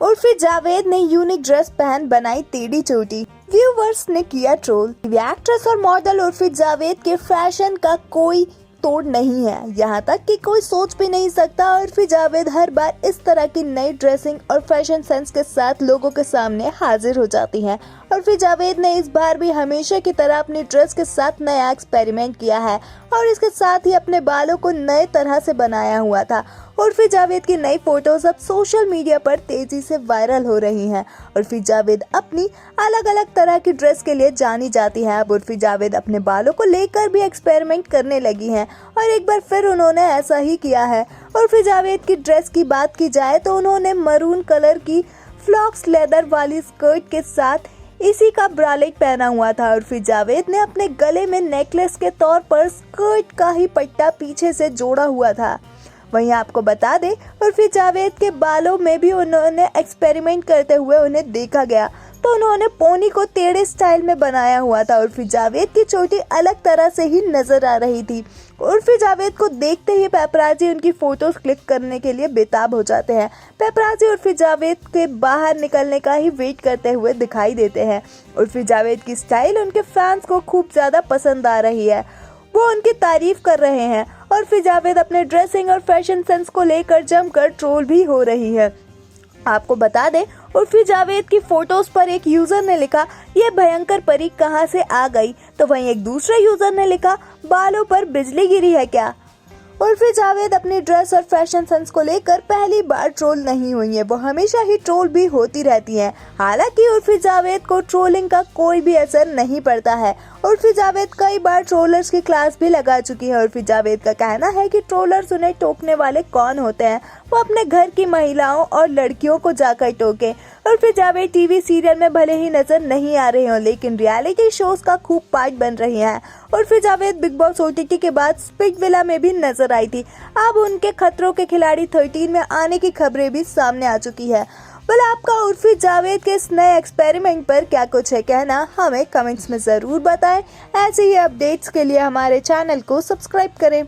उर्फी जावेद ने unique dress पहन बनाई टेढ़ी चोटी, व्यूवर्स ने किया ट्रोल। एक्ट्रेस और मॉडल उर्फी जावेद के फैशन का कोई तोड़ नहीं है, यहाँ तक कि कोई सोच भी नहीं सकता। उर्फी जावेद हर बार इस तरह की नई ड्रेसिंग और फैशन सेंस के साथ लोगों के सामने हाजिर हो जाती हैं। उर्फी जावेद ने इस बार भी हमेशा की तरह अपनी ड्रेस के साथ नया एक्सपेरिमेंट किया है और इसके साथ ही अपने बालों को नए तरह से बनाया हुआ था। उर्फी जावेद की नई फोटोज अब सोशल मीडिया पर तेजी से वायरल हो रही हैं। उर्फी जावेद अपनी अलग अलग तरह की ड्रेस के लिए जानी जाती हैं। अब उर्फी जावेद अपने बालों को लेकर भी एक्सपेरिमेंट करने लगी हैं और एक बार फिर उन्होंने ऐसा ही किया है। उर्फी जावेद की ड्रेस की बात की जाए तो उन्होंने मरून कलर की फ्लॉक्स लेदर वाली स्कर्ट के साथ इसी का ब्रालेट पहना हुआ था। उर्फी जावेद ने अपने गले में नेकलेस के तौर पर स्कर्ट का ही पट्टा पीछे से जोड़ा हुआ था। वहीं आपको बता दें, उर्फी जावेद के बालों में भी उन्होंने एक्सपेरिमेंट करते हुए उन्हें देखा गया तो उन्होंने पोनी को टेढ़े स्टाइल में बनाया हुआ था। उर्फी जावेद की चोटी अलग तरह से ही नजर आ रही थी। उर्फी जावेद को देखते ही पेपराजी उनकी फोटोज क्लिक करने के लिए बेताब हो जाते हैं। पेपराजी उर्फी जावेद के बाहर निकलने का ही वेट करते हुए दिखाई देते हैं। उर्फी जावेद की स्टाइल उनके फैंस को खूब ज्यादा पसंद आ रही है, वो उनकी तारीफ कर रहे हैं। उर्फी जावेद अपने ड्रेसिंग और फैशन सेंस को लेकर जमकर ट्रोल भी हो रही है। आपको बता दें, उर्फी जावेद की फोटोज पर एक यूजर ने लिखा, ये भयंकर परी कहां से आ गई, तो वहीं एक दूसरे यूजर ने लिखा, बालों पर बिजली गिरी है क्या। उर्फी जावेद अपनी ड्रेस और फैशन सेंस को लेकर पहली बार ट्रोल नहीं हुई है, वो हमेशा ही ट्रोल भी होती रहती हैं। हालांकि उर्फी जावेद को ट्रोलिंग का कोई भी असर नहीं पड़ता है। उर्फी जावेद कई बार ट्रोलर्स की क्लास भी लगा चुकी है। उर्फी जावेद का कहना है कि ट्रोलर्स उन्हें टोकने वाले कौन होते हैं, वो अपने घर की महिलाओं और लड़कियों को जाकर टोके। उर्फी जावेद टीवी सीरियल में भले ही नजर नहीं आ रही हो, लेकिन रियलिटी शोज का खूब पार्ट बन रही हैं। Urfi Javed big boss OTT के बाद स्पिक विला में भी नजर आई थी। अब उनके खतरों के खिलाड़ी 13 में आने की खबरें भी सामने आ चुकी है। भला आपका उर्फी जावेद के इस नए एक्सपेरिमेंट पर क्या कुछ है कहना, हमें कमेंट्स में जरूर बताएं। ऐसे ही अपडेट्स के लिए हमारे चैनल को सब्सक्राइब करें।